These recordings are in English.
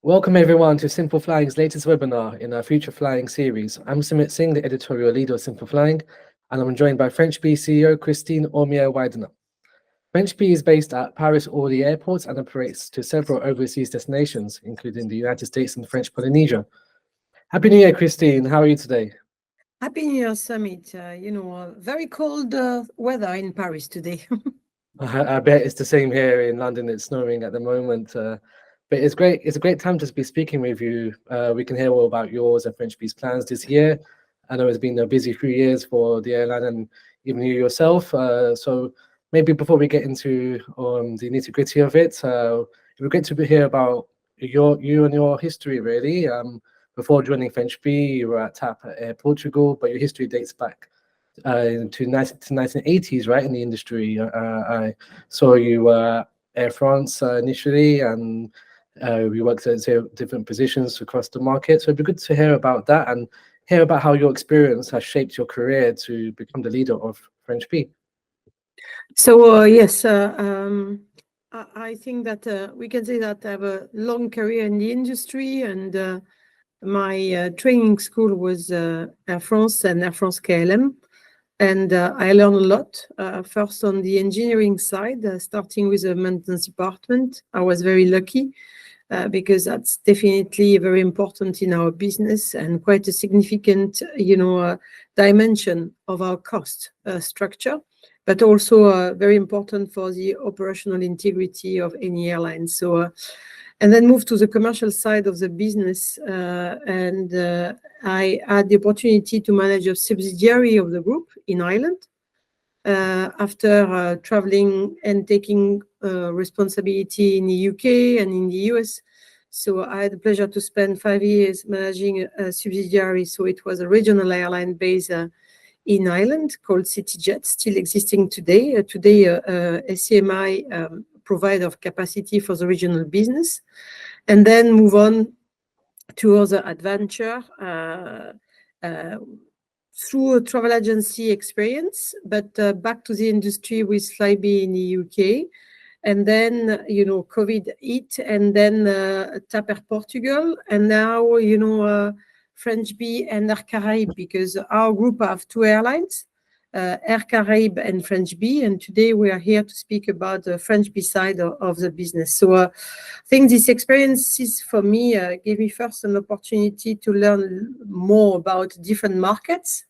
Welcome everyone to Simple Flying's latest webinar in our Future Flying series. I'm Sumit Singh, the editorial leader of Simple Flying, and I'm joined by French B CEO Christine Ourmières-Widener. French B is based at Paris Orly Airport and operates to several overseas destinations, including the United States and French Polynesia. Happy New Year, Christine. How are you today? Happy New Year, Sumit. Very cold weather in Paris today. I bet it's the same here in London. It's snowing at the moment. But it's great. It's a great time to be speaking with you. We can hear all about yours and French B's plans this year. I know it's been a busy few years for the airline and even you yourself. So maybe before we get into the nitty-gritty of it, it would be great to hear about you and your history, really. Before joining French B, you were at TAP Air Portugal, but your history dates back to 1980s, right, in the industry. I saw you Air France initially, and we worked at different positions across the market. So it'd be good to hear about that and hear about how your experience has shaped your career to become the leader of French B. So yes, I think that we can say that I have a long career in the industry, and my training school was Air France and Air France KLM. And I learned a lot, first on the engineering side, starting with the maintenance department. I was very lucky because that's definitely very important in our business and quite a significant, dimension of our cost structure, but also very important for the operational integrity of any airline. So, and then moved to the commercial side of the business, and I had the opportunity to manage a subsidiary of the group in Ireland after traveling and taking responsibility in the UK and in the US. So I had the pleasure to spend 5 years managing a subsidiary. So it was a regional airline based in Ireland called CityJet, still existing today. SCMI provider of capacity for the regional business, and then move on to other adventure through a travel agency experience, but back to the industry with Flybe in the UK. And then, COVID hit, and then TAP Air Portugal, and now, French B and Air Caraïbes, because our group have two airlines, Air Caraïbes and French B, and today we are here to speak about the French B side of the business. So I think these experiences for me gave me first an opportunity to learn more about different markets,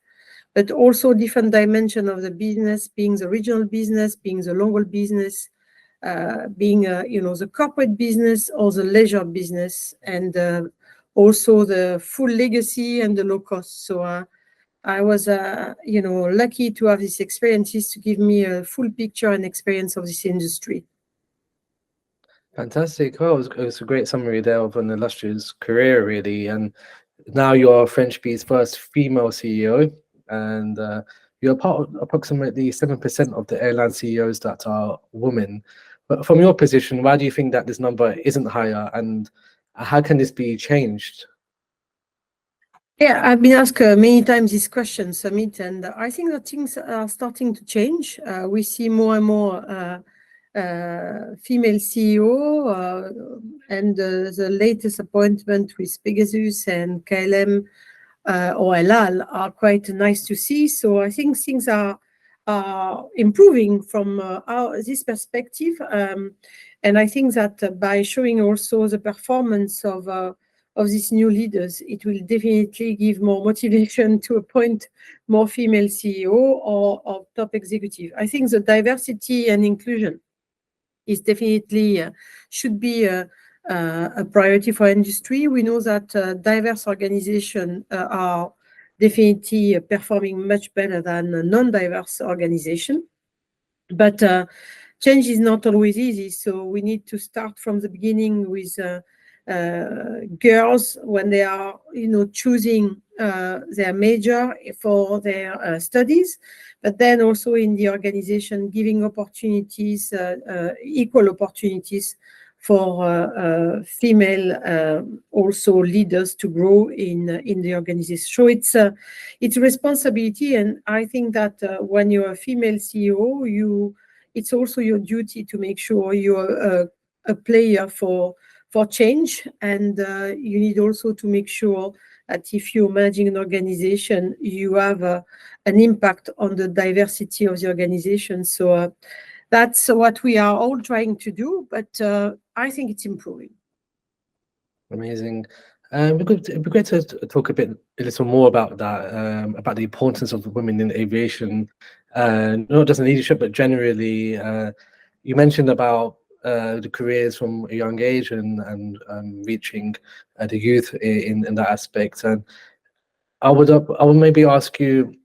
but also different dimension of the business, being the regional business, being the long-haul business, being the corporate business or the leisure business, and also the full legacy and the low cost. So I was, lucky to have these experiences to give me a full picture and experience of this industry. Fantastic. Well, it was a great summary there of an illustrious career, really. And now you're French B's first female CEO, and you're part of approximately 7% of the airline CEOs that are women. But from your position, why do you think that this number isn't higher, and how can this be changed? Yeah, I've been asked many times this question, Sumit, and I think that things are starting to change. We see more and more female CEO, and the latest appointment with Pegasus and KLM or Elal are quite nice to see. So I think things are improving from this perspective, and I think that by showing also the performance of these new leaders, it will definitely give more motivation to appoint more female CEO or top executive. I think the diversity and inclusion is definitely should be a priority for industry. We know that diverse organizations are definitely performing much better than a non-diverse organization. But change is not always easy, so we need to start from the beginning with girls when they are, choosing their major for their studies, but then also in the organization giving opportunities, equal opportunities for female also leaders to grow in the organization. So it's a responsibility, and I think that when you're a female CEO, it's also your duty to make sure you're a player for for change, and you need also to make sure that if you're managing an organization, you have an impact on the diversity of the organization. So that's what we are all trying to do, but I think it's improving. Amazing. It'd be great to talk a little more about that, about the importance of women in aviation, not just in leadership, but generally. You mentioned about the careers from a young age and reaching the youth in that aspect. And I would maybe ask you,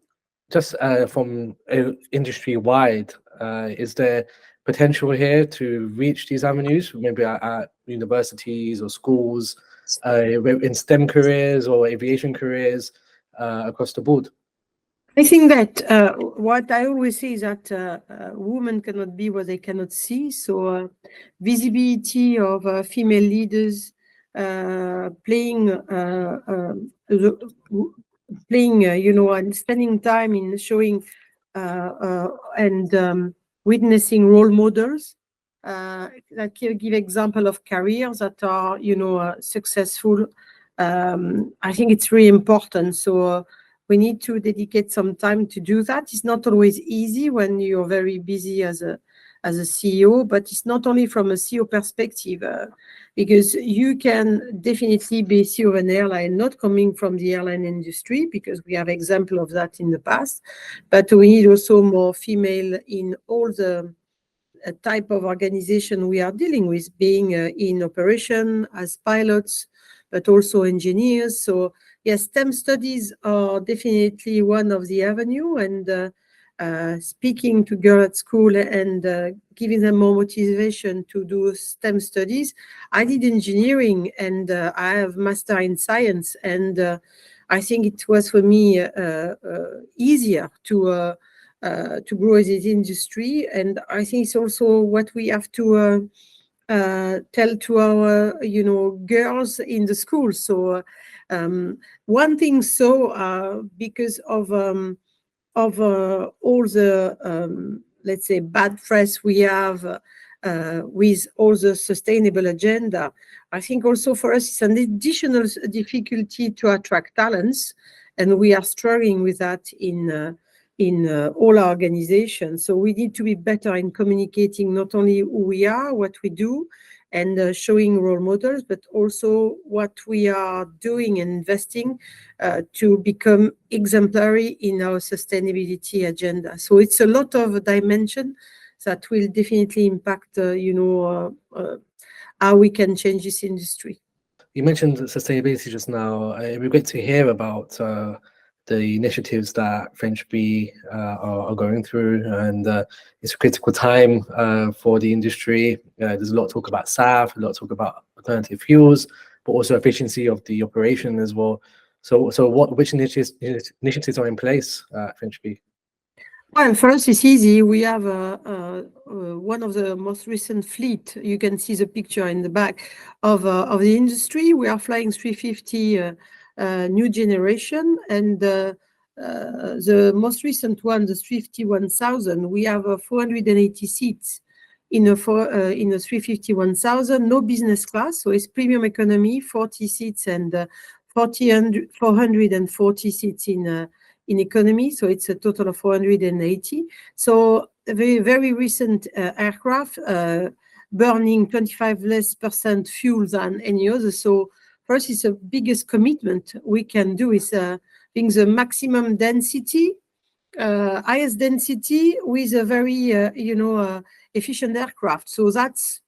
just from industry wide, is there potential here to reach these avenues, maybe at universities or schools, in STEM careers or aviation careers across the board? I think that what I always say is that women cannot be what they cannot see. So visibility of female leaders playing, and spending time in showing and witnessing role models that can give example of careers that are, successful. I think it's really important. So we need to dedicate some time to do that. It's not always easy when you're very busy as a CEO, but it's not only from a CEO perspective, because you can definitely be CEO of an airline, not coming from the airline industry, because we have example of that in the past, but we need also more female in all the type of organization we are dealing with, being in operation as pilots, but also engineers. So yes, STEM studies are definitely one of the avenue, and speaking to girls at school and giving them more motivation to do STEM studies. I did engineering and I have master in science, and I think it was for me easier to grow in this industry. And I think it's also what we have to tell to our, girls in the school. So one thing, because of all the, let's say, bad press we have with all the sustainable agenda, I think also for us it's an additional difficulty to attract talents, and we are struggling with that in all our organizations. So we need to be better in communicating not only who we are, what we do, and showing role models, but also what we are doing and investing to become exemplary in our sustainability agenda. So it's a lot of dimension that will definitely impact, how we can change this industry. You mentioned sustainability just now. It'd be great to hear about the initiatives that French Bee are going through, and it's a critical time for the industry. There's a lot of talk about SAF, a lot of talk about alternative fuels, but also efficiency of the operation as well. So which initiatives are in place at French Bee? Well, first, it's easy. We have one of the most recent fleet. You can see the picture in the back of the industry. We are flying 350 new generation, and the most recent one, the 350-1000, we have 480 seats in a 350-1000, no business class, so it's premium economy, 40 seats, and 440 seats in economy, so it's a total of 480. So a very, very recent aircraft, burning 25% less fuel than any other. So first, it's the biggest commitment we can do is being the maximum density, highest density with a very, efficient aircraft. So that's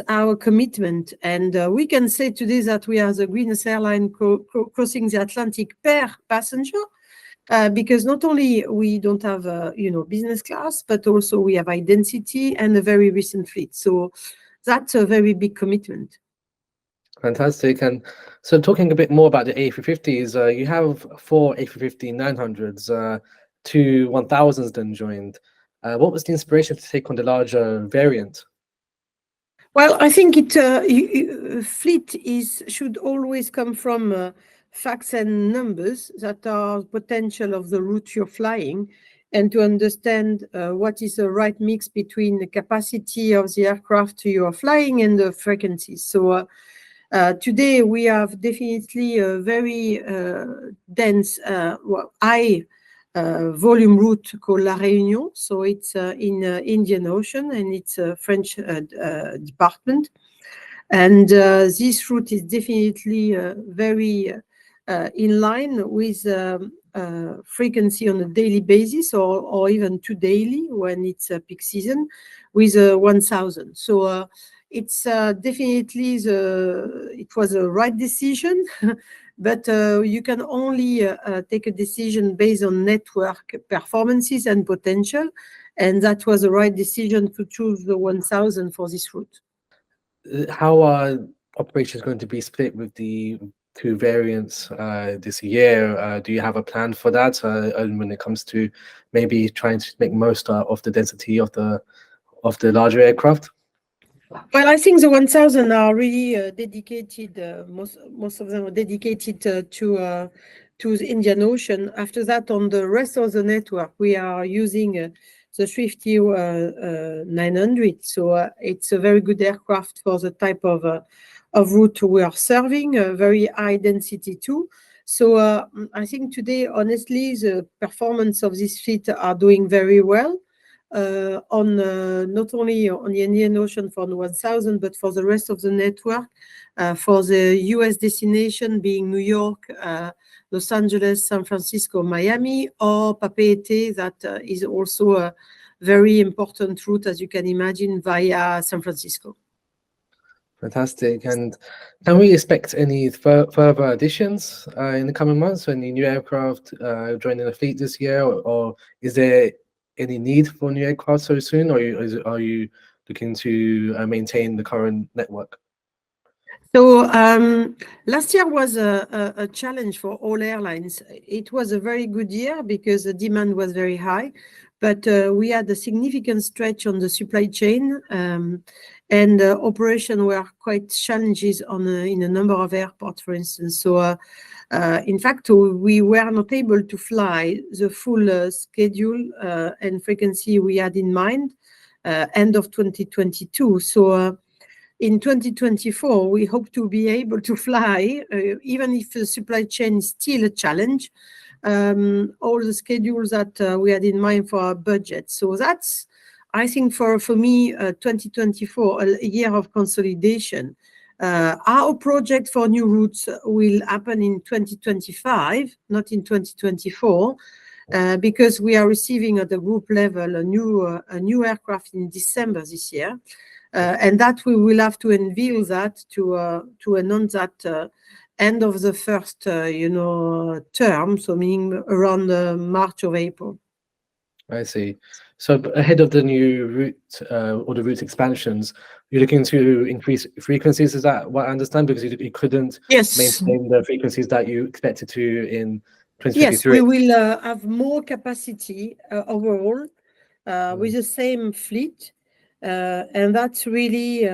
our commitment. And we can say today that we are the greenest airline crossing the Atlantic per passenger, because not only we don't have, business class, but also we have high density and a very recent fleet. So that's a very big commitment. Fantastic. And so talking a bit more about the A350s, you have 4 A350-900s, 2 1000s then joined. What was the inspiration to take on the larger variant? Well, I think fleet should always come from facts and numbers that are potential of the route you're flying. and to understand what is the right mix between the capacity of the aircraft you are flying and the frequencies. So today we have definitely a very dense, high volume route called La Réunion. So it's in Indian Ocean, and it's a French department. And this route is definitely very in line with frequency on a daily basis, or even two daily when it's a peak season, with 1,000. So it's definitely it was a right decision, but you can only take a decision based on network performances and potential, and that was the right decision to choose the 1,000 for this route. How are operations going to be split with the two variants this year? Do you have a plan for that when it comes to maybe trying to make most of the density of the larger aircraft? Well, I think the 1,000 are really dedicated. Most of them are dedicated to the Indian Ocean. After that, on the rest of the network, we are using the 900. So it's a very good aircraft for the type of route we are serving, very high density too. So I think today, honestly, the performance of this fleet are doing very well. On not only on the Indian Ocean for the 1,000, but for the rest of the network, for the US destination being New York, Los Angeles, San Francisco, Miami, or Papeete, that is also a very important route, as you can imagine, via San Francisco. Fantastic. And can we expect any further additions in the coming months? Any new aircraft joining the fleet this year, or is there any need for new aircraft so soon, or are you looking to maintain the current network? So last year was a challenge for all airlines. It was a very good year because the demand was very high, but we had a significant stretch on the supply chain, and operations were quite challenges in a number of airports, for instance. So in fact, we were not able to fly the full schedule and frequency we had in mind end of 2022. So in 2024, we hope to be able to fly, even if the supply chain is still a challenge, all the schedules that we had in mind for our budget. So that's, I think, for me, 2024, a year of consolidation. Our project for new routes will happen in 2025, not in 2024, because we are receiving at the group level a new aircraft in December this year. And that we will have to unveil that to announce that end of the first term, so meaning around March or April. I see. So ahead of the new route or the route expansions, you're looking to increase frequencies. Is that what I understand? Because you couldn't maintain the frequencies that you expected to in 2023. Yes, we will have more capacity overall with the same fleet. And that's really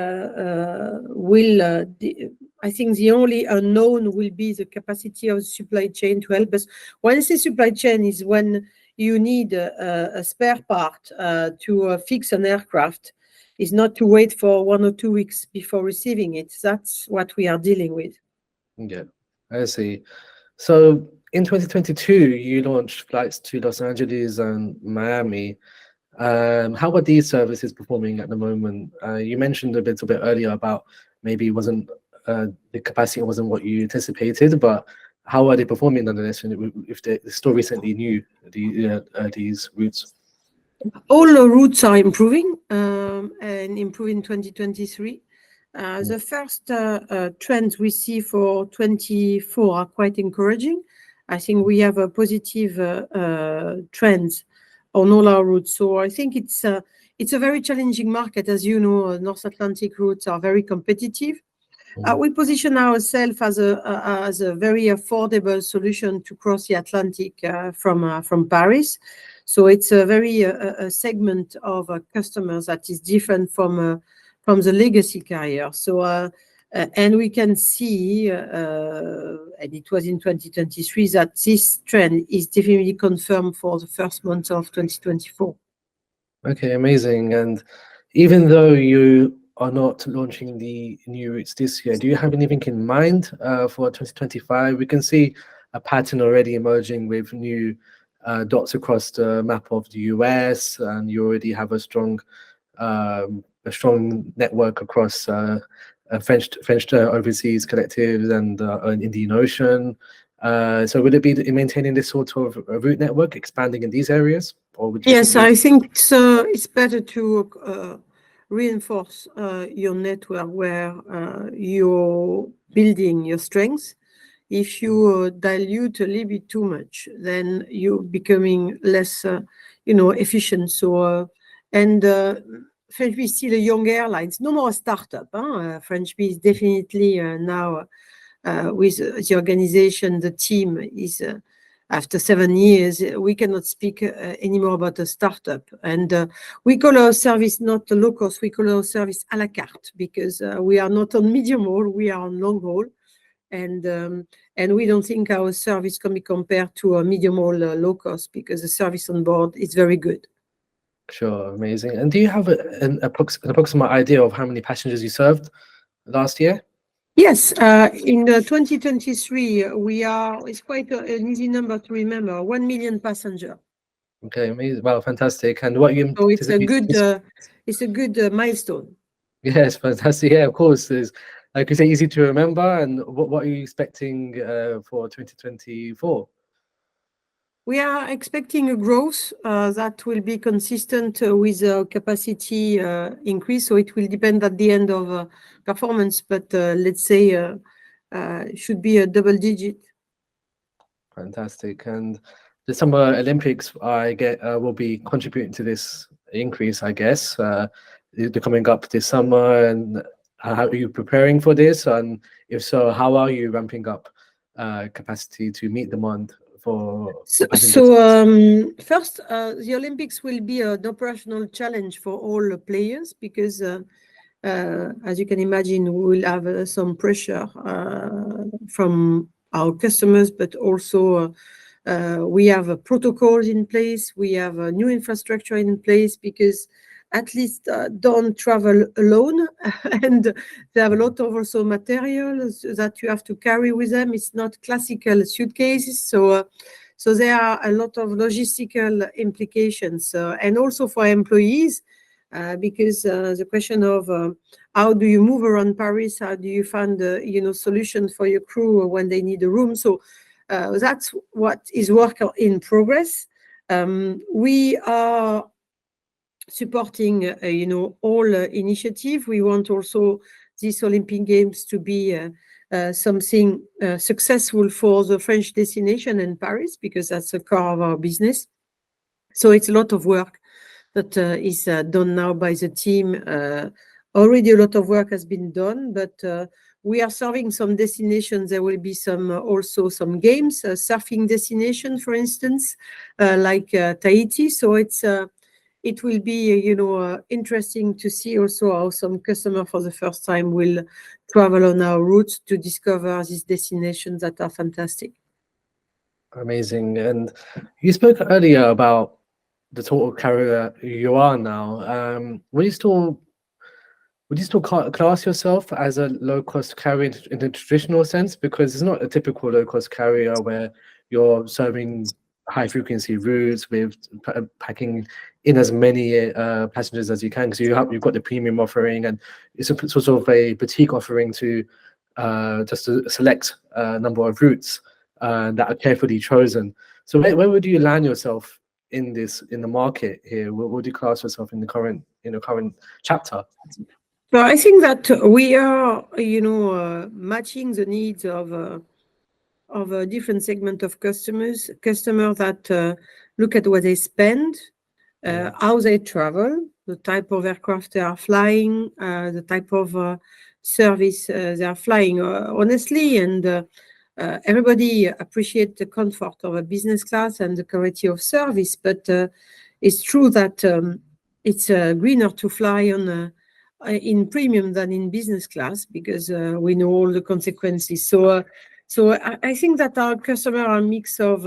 I think the only unknown will be the capacity of the supply chain to help us. When I say supply chain is when you need a spare part to fix an aircraft, is not to wait for 1 or 2 weeks before receiving it. That's what we are dealing with. Yeah, I see. So in 2022, you launched flights to Los Angeles and Miami. How are these services performing at the moment? You mentioned a little bit earlier about maybe the capacity wasn't what you anticipated, but how are they performing nonetheless? If they're still recently new, these routes? All the routes are improving and improving in 2023. The first trends we see for 24 are quite encouraging. I think we have a positive trends on all our routes. So I think it's a very challenging market. As you know, North Atlantic routes are very competitive. We position ourselves as a very affordable solution to cross the Atlantic from Paris. So it's a very a segment of customers that is different from the legacy carrier. So And we can see, and it was in 2023, that this trend is definitely confirmed for the first months of 2024. Okay, amazing. And even though you are not launching the new routes this year, do you have anything in mind for 2025? We can see a pattern already emerging with new dots across the map of the US, and you already have a strong network across French overseas collectives and Indian Ocean. So would it be maintaining this sort of route network, expanding in these areas? Or would you Yes, I think it's better to reinforce your network where you're building your strengths. If you dilute a little bit too much, then you're becoming less, efficient. So, French Bee is still a young airline. It's no more a startup. French Bee is definitely now with the organization, the team is. After 7 years, we cannot speak anymore about a startup. And we call our service not low cost, we call our service à la carte, because we are not on medium haul, we are on long haul. And we don't think our service can be compared to a medium haul low cost, because the service on board is very good. Sure, amazing. And do you have an approximate idea of how many passengers you served last year? Yes, in 2023, it's quite an easy number to remember, 1 million passengers. Okay, amazing. Wow, fantastic. And what you So it's a good milestone. Yes, fantastic. Yeah, of course. It's, like you say, easy to remember. And what are you expecting for 2024? We are expecting a growth that will be consistent with capacity increase. So it will depend at the end of performance, but let's say it should be a double digit. Fantastic. And the Summer Olympics, will be contributing to this increase, I guess. They're coming up this summer, and how are you preparing for this? And if so, how are you ramping up capacity to meet demand for passengers? First, the Olympics will be an operational challenge for all players, because as you can imagine, we will have some pressure from our customers, but also we have protocols in place, we have a new infrastructure in place, because at least don't travel alone, and they have a lot of also materials that you have to carry with them. It's not classical suitcases, so there are a lot of logistical implications, and also for employees, because the question of how do you move around Paris, how do you find solutions for your crew when they need a room. So that's what is work in progress. We are supporting all initiative. We want also these Olympic Games to be something successful for the French destination in Paris, because that's the core of our business. So it's a lot of work that is done now by the team. Already a lot of work has been done, but we are serving some destinations. There will be also some games, surfing destination, for instance, like Tahiti. So it will be, interesting to see also how some customer for the first time will travel on our routes to discover these destinations that are fantastic. Amazing. And you spoke earlier about the total carrier you are now. Would you still class yourself as a low-cost carrier in the traditional sense? Because it's not a typical low-cost carrier where you're serving high-frequency routes with packing in as many passengers as you can, because you've got the premium offering, and it's a sort of a boutique offering to just a select number of routes that are carefully chosen. So where would you land yourself in the market here? Where would you class yourself in the current chapter? Well, I think that we are, matching the needs of a different segment of customers that look at what they spend, how they travel, the type of aircraft they are flying, the type of service they are flying, honestly. And everybody appreciates the comfort of a business class and the quality of service, but it's true that it's greener to fly in premium than in business class, because we know all the consequences. So I think that our customers are a mix of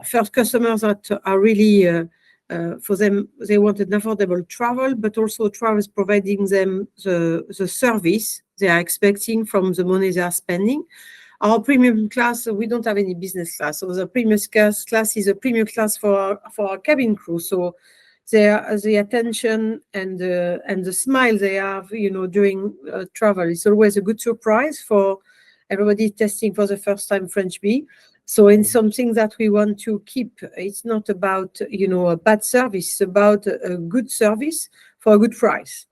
first, customers that are really for them, they want an affordable travel, but also travel is providing them the service they are expecting from the money they are spending. Our premium class, we don't have any business class. So the premium class is a premium class for our cabin crew. So the attention and the smile they have, during travel is always a good surprise for everybody testing for the first time French bee. So it's something that we want to keep. It's not about, a bad service. It's about a good service for a good price.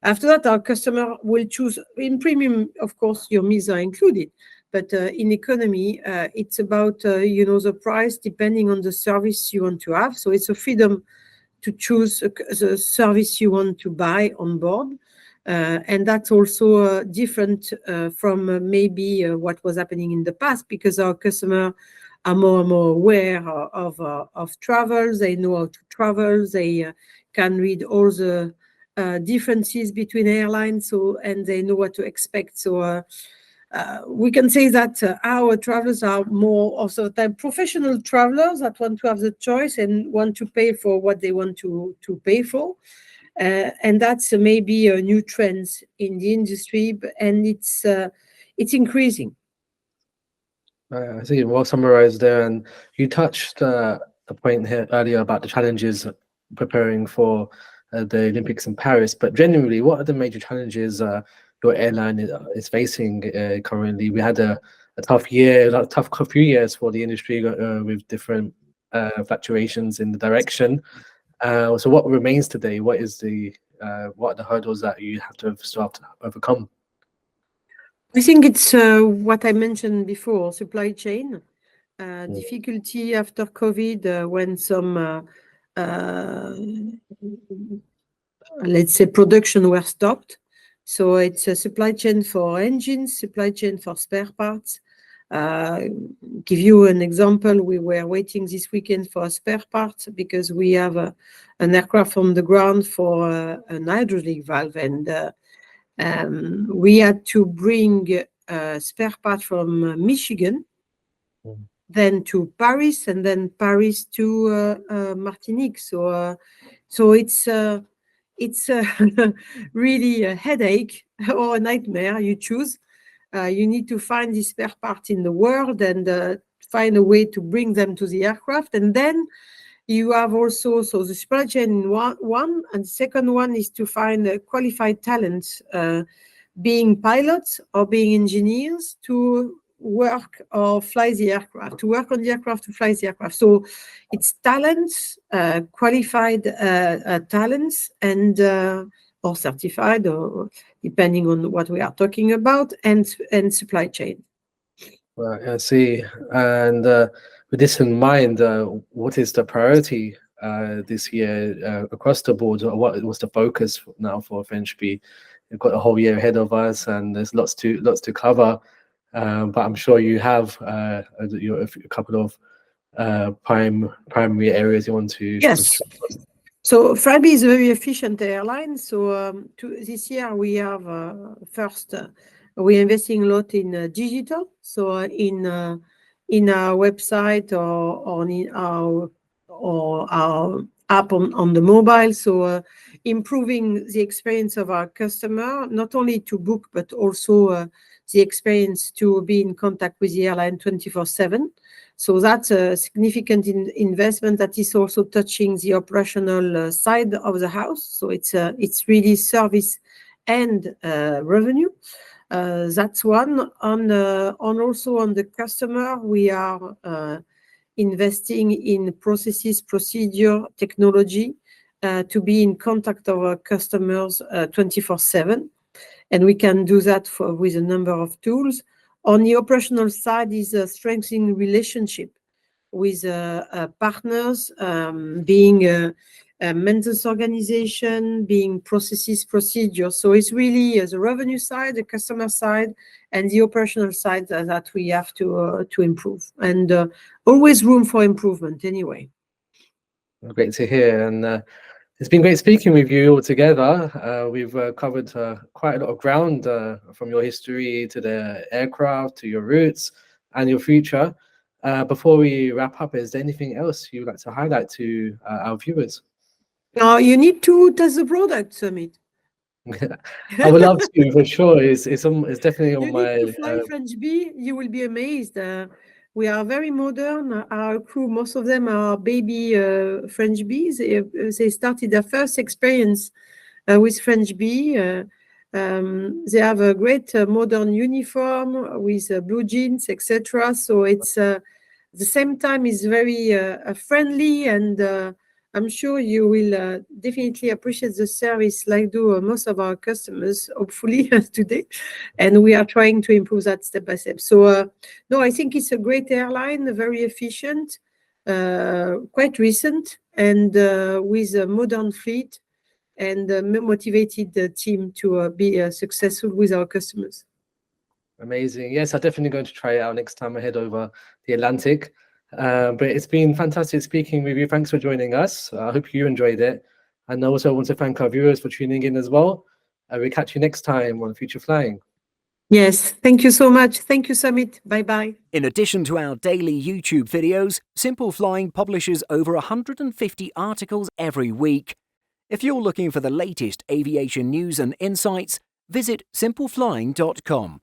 After that, our customer will choose. In premium, of course, your meals are included. But in economy, it's about, the price depending on the service you want to have. So it's a freedom to choose the service you want to buy on board. And that's also different from maybe what was happening in the past, because our customers are more and more aware of travel. They know how to travel. They can read all the differences between airlines, and they know what to expect. So we can say that our travelers are more also the professional travelers that want to have the choice and want to pay for what they want to pay for. And that's maybe a new trend in the industry, and it's increasing. I think well summarized there, and you touched a point here earlier about the challenges preparing for the Olympics in Paris. But generally, what are the major challenges your airline is facing currently? We had a tough few years for the industry with different fluctuations in the direction. So what remains today? What are the hurdles that you have to overcome? I think it's what I mentioned before, supply chain difficulty after COVID, when some let's say production were stopped. So it's a supply chain for engines, supply chain for spare parts. Give you an example, we were waiting this weekend for a spare part because we have an aircraft on the ground for an hydraulic valve, and we had to bring a spare part from Michigan, then to Paris, and then Paris to Martinique. So it's really a headache or a nightmare. You choose. You need to find the spare part in the world and find a way to bring them to the aircraft. And then you have also, so the supply chain one, and the second one is to find qualified talents, being pilots or being engineers, to work or fly the aircraft, to work on the aircraft, to fly the aircraft. So it's talents, qualified talents, and or certified, or depending on what we are talking about, and supply chain. Right, I see. And with this in mind, what is the priority this year across the board? What was the focus now for French Bee? We've got a whole year ahead of us, and there's lots to cover. But I'm sure you have a couple of primary areas you want to. Yes. So French Bee is a very efficient airline. So this year we have first we're investing a lot in digital. So in our website or in our app on the mobile. So improving the experience of our customer, not only to book but also the experience to be in contact with the airline 24/7. So that's a significant investment that is also touching the operational side of the house. So it's really service and revenue. That's one. On also on the customer, we are investing in processes, procedure, technology to be in contact of our customers 24/7. And we can do that with a number of tools. On the operational side is strengthening relationship with partners, being a maintenance organization, being processes, procedures. So it's really the revenue side, the customer side, and the operational side that we have to improve. And always room for improvement anyway. Great to hear. And It's been great speaking with you all together. We've covered quite a lot of ground from your history to the aircraft, to your roots and your future. Before we wrap up, is there anything else you'd like to highlight to our viewers? You need to test the product, Summit. I would love to, for sure. It's definitely on You my. need to fly French B. You will be amazed. We are very modern. Our crew, most of them are baby French Bs. They started their first experience with French B. They have a great modern uniform with blue jeans, etc. So it's the same time is very friendly, and I'm sure you will definitely appreciate the service like do most of our customers, hopefully today. And we are trying to improve that step by step. So no, I think it's a great airline, very efficient, quite recent, and with a modern fleet and a motivated team to be successful with our customers. Amazing. Yes, I'm definitely going to try it out next time I head over the Atlantic. But it's been fantastic speaking with you. Thanks for joining us. I hope you enjoyed it. And I also want to thank our viewers for tuning in as well. We'll catch you next time on Future Flying. Yes, thank you so much. Thank you, Summit. Bye-bye. In addition to our daily YouTube videos, Simple Flying publishes over 150 articles every week. If you're looking for the latest aviation news and insights, visit simpleflying.com.